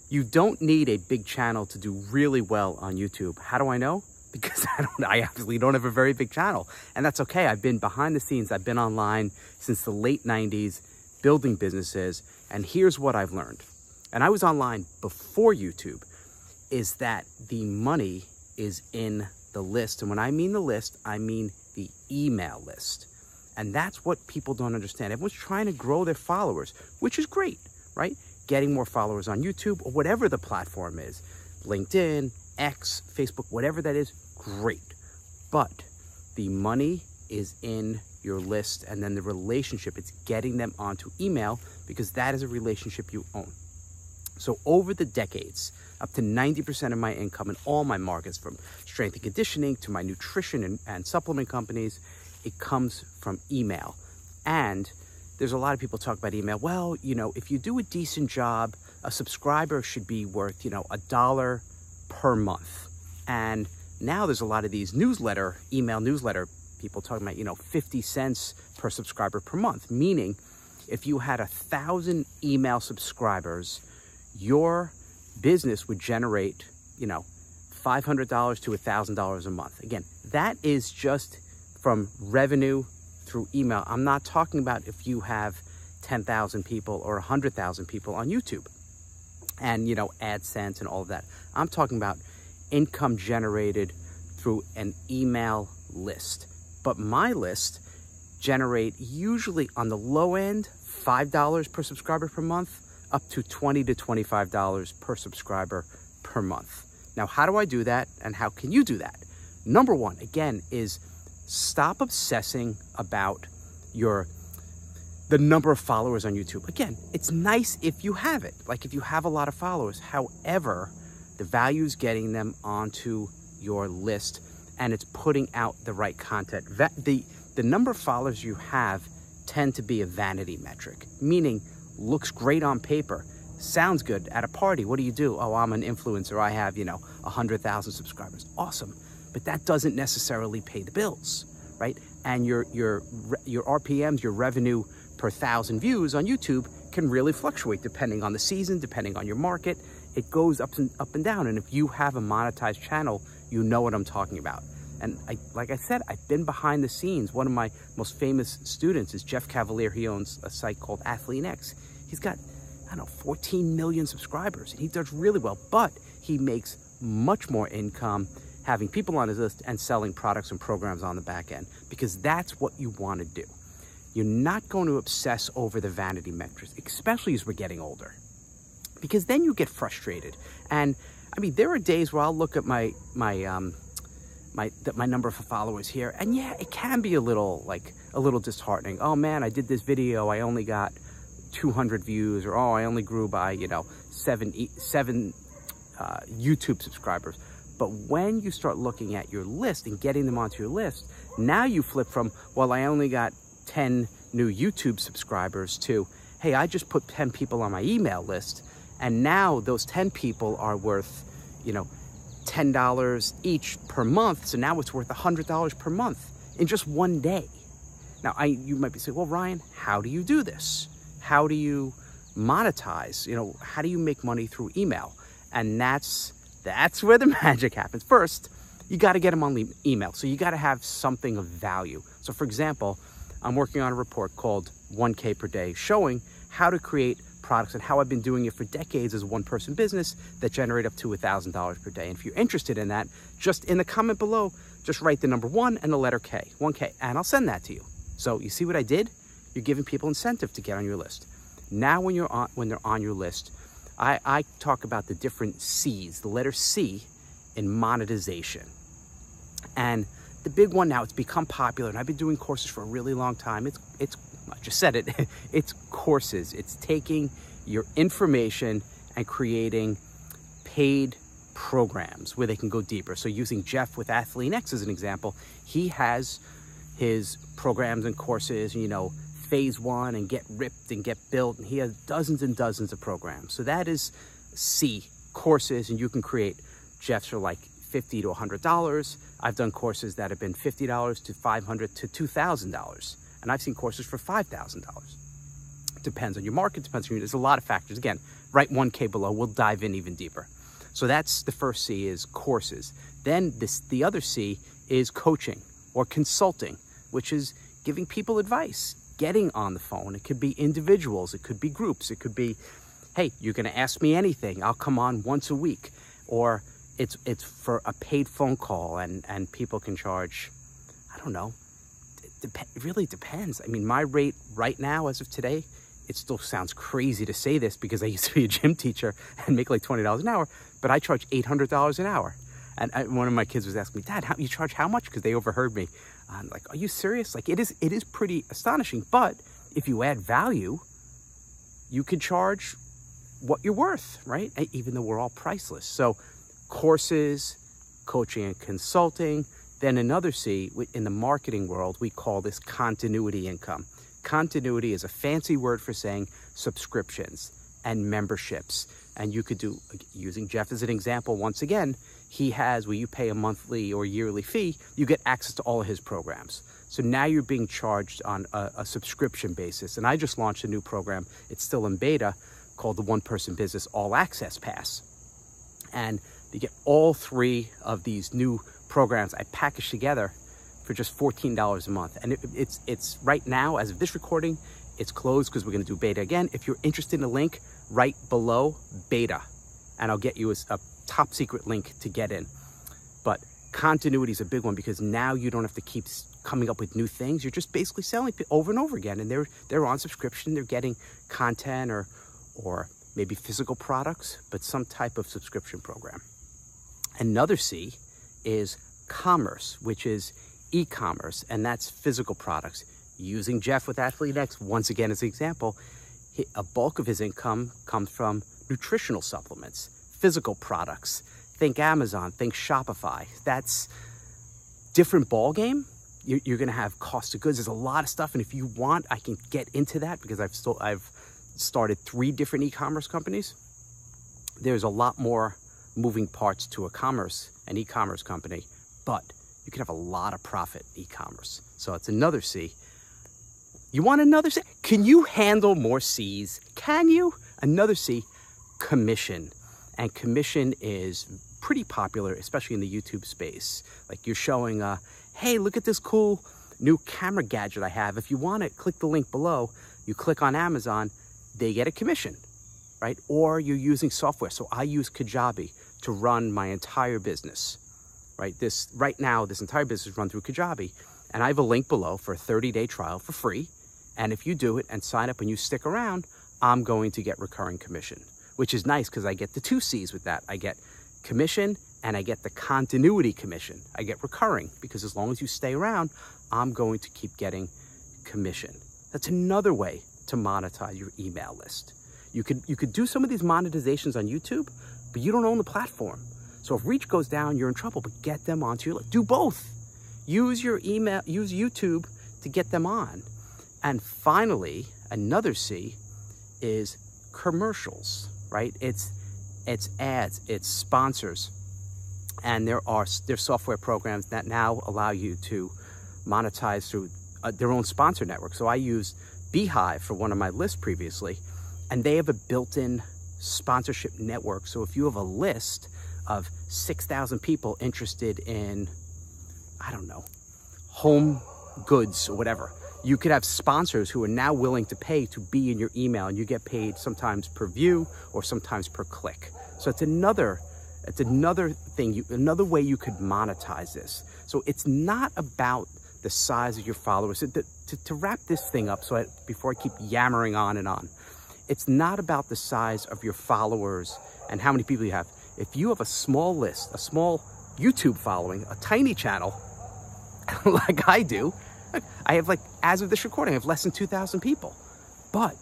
You don't need a big channel to do really well on YouTube. How do I know? Because I obviously don't have a very big channel, and that's okay. I've been behind the scenes. I've been online since the late 90s, building businesses, and here's what I've learned. And I was online before YouTube, is that the money is in the list. And when I mean the list, I mean the email list. And that's what people don't understand. Everyone's trying to grow their followers, which is great, right? Getting more followers on YouTube or whatever the platform is, LinkedIn, X, Facebook, whatever that is, great. But the money is in your list, and then the relationship, it's getting them onto email, because that is a relationship you own. So over the decades, up to 90% of my income in all my markets, from strength and conditioning to my nutrition and supplement companies, it comes from email. And there's a lot of people talk about email. Well, you know, if you do a decent job, a subscriber should be worth, you know, $1 per month. And now there's a lot of these email newsletter people talking about, you know, 50 cents per subscriber per month. Meaning, if you had 1,000 email subscribers, your business would generate, you know, $500 to $1,000 a month. Again, that is just from revenue through email. I'm not talking about if you have 10,000 people or 100,000 people on YouTube and, you know, AdSense and all of that. I'm talking about income generated through an email list. But my list generate usually on the low end, $5 per subscriber per month, up to $20 to $25 per subscriber per month. Now, how do I do that, and how can you do that? Number one, again, is stop obsessing about the number of followers on YouTube. Again, it's nice if you have it, like if you have a lot of followers. However, the value is getting them onto your list, and it's putting out the right content. The number of followers you have tend to be a vanity metric, meaning looks great on paper, sounds good at a party. What do? Oh, I'm an influencer. I have, you know, 100,000 subscribers. Awesome. But that doesn't necessarily pay the bills, right? And your RPMs, your revenue per 1,000 views on YouTube can really fluctuate depending on the season, depending on your market. It goes up and down. And if you have a monetized channel, you know what I'm talking about. And like I said, I've been behind the scenes. One of my most famous students is Jeff Cavalier. He owns a site called AthleanX. He's got, I don't know, 14 million subscribers, and he does really well, but he makes much more income having people on his list and selling products and programs on the back end, because that's what you want to do. You're not going to obsess over the vanity metrics, especially as we're getting older, because then you get frustrated. And I mean, there are days where I'll look at my number of followers here, and yeah, it can be a little disheartening. Oh man, I did this video, I only got 200 views, or oh, I only grew by, you know, seven YouTube subscribers. But when you start looking at your list and getting them onto your list, now you flip from, well, I only got 10 new YouTube subscribers to, hey, I just put 10 people on my email list, and now those 10 people are worth, you know, $10 each per month. So now it's worth $100 per month in just one day. Now, you might be saying, well, Ryan, how do you do this? How do you monetize? You know, how do you make money through email? And that's where the magic happens. First, you got to get them on email. So you got to have something of value. So for example, I'm working on a report called 1K per day, showing how to create products and how I've been doing it for decades as a one-person business that generate up to $1,000 per day. And if you're interested in that, just in the comment below, just write the number 1 and the letter K, 1K, and I'll send that to you. So you see what I did? You're giving people incentive to get on your list. Now when they're on your list, I talk about the different C's, the letter C in monetization. And the big one now, it's become popular, and I've been doing courses for a really long time. It's I just said it, it's courses. It's taking your information and creating paid programs where they can go deeper. So using Jeff with AthleanX as an example, he has his programs and courses, you know, phase 1 and get ripped and get built, and he has dozens and dozens of programs. So that is C, courses, and you can create. Jeff's are like $50 to $100. I've done courses that have been $50 to $500 to $2,000, and I've seen courses for $5,000. depends on your market, depends on there's a lot of factors. Again, write 1K below, we'll dive in even deeper. So that's the first C is courses. Then the other C is coaching or consulting, which is giving people advice, getting on the phone. It could be individuals, it could be groups, it could be, hey, you're gonna ask me anything, I'll come on once a week. Or it's for a paid phone call and people can charge, I don't know, it really depends. I mean, my rate right now, as of today, it still sounds crazy to say this because I used to be a gym teacher and make like $20 an hour, but I charge $800 an hour. And one of my kids was asking me, Dad, you charge how much? Because they overheard me. I'm like, are you serious? Like, it is pretty astonishing. But if you add value, you could charge what you're worth, right? Even though we're all priceless. So courses, coaching and consulting. Then another C, in the marketing world, we call this continuity income. Continuity is a fancy word for saying subscriptions and memberships. And you could do, using Jeff as an example, once again, he has, where you pay a monthly or yearly fee, you get access to all of his programs. So now you're being charged on a subscription basis. And I just launched a new program, it's still in beta, called the One Person Business All Access Pass. And you get all 3 of these new programs I packaged together for just $14 a month. And it's right now, as of this recording, it's closed because we're gonna do beta again. If you're interested in a link, right below beta, and I'll get you a top secret link to get in. But continuity is a big one because now you don't have to keep coming up with new things. You're just basically selling over and over again, and they're on subscription. They're getting content or maybe physical products, but some type of subscription program. Another C is commerce, which is e-commerce, and that's physical products. Using Jeff with AthleteX once again as an example, a bulk of his income comes from nutritional supplements, physical products. Think Amazon, think Shopify. That's different ball game. You're gonna have cost of goods. There's a lot of stuff, and if you want, I can get into that because I've started 3 different e-commerce companies. There's a lot more moving parts to an e-commerce company, but you can have a lot of profit in e-commerce. So it's another C. You want another C? Can you handle more C's? Can you? Another C, commission. And commission is pretty popular, especially in the YouTube space. Like you're showing, hey, look at this cool new camera gadget I have. If you want it, click the link below. You click on Amazon, they get a commission, right? Or you're using software. So I use Kajabi to run my entire business, right? Right now, this entire business is run through Kajabi. And I have a link below for a 30-day trial for free. And if you do it and sign up and you stick around, I'm going to get recurring commission, which is nice because I get the 2 C's with that. I get commission and I get the continuity commission. I get recurring because as long as you stay around, I'm going to keep getting commission. That's another way to monetize your email list. You could do some of these monetizations on YouTube, but you don't own the platform. So if reach goes down, you're in trouble, but get them onto your list. Do both. Use your email, use YouTube to get them on. And finally, another C is commercials, right? It's ads, it's sponsors. And there's software programs that now allow you to monetize through their own sponsor network. So I used Beehive for one of my lists previously, and they have a built-in sponsorship network. So if you have a list of 6,000 people interested in, I don't know, home goods or whatever, you could have sponsors who are now willing to pay to be in your email, and you get paid sometimes per view or sometimes per click. So it's another thing, another way you could monetize this. So it's not about the size of your followers. To wrap this thing up, before I keep yammering on and on, it's not about the size of your followers and how many people you have. If you have a small list, a small YouTube following, a tiny channel, like I do, I have as of this recording, I have less than 2,000 people. But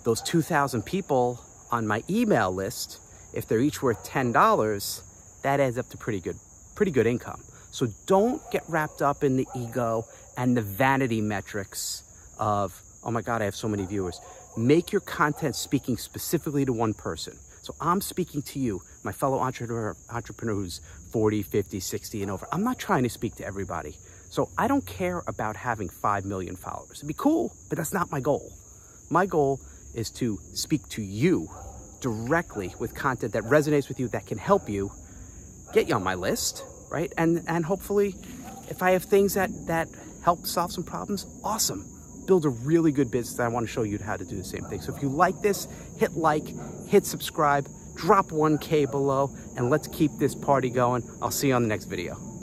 those 2,000 people on my email list, if they're each worth $10, that adds up to pretty good income. So don't get wrapped up in the ego and the vanity metrics of, oh my God, I have so many viewers. Make your content speaking specifically to one person. So I'm speaking to you, my fellow entrepreneur who's 40, 50, 60 and over. I'm not trying to speak to everybody. So I don't care about having 5 million followers. It'd be cool, but that's not my goal. My goal is to speak to you directly with content that resonates with you, that can help you, get you on my list, right? And hopefully, if I have things that help solve some problems, awesome. Build a really good business. I want to show you how to do the same thing. So if you like this, hit like, hit subscribe, drop 1K below, and let's keep this party going. I'll see you on the next video.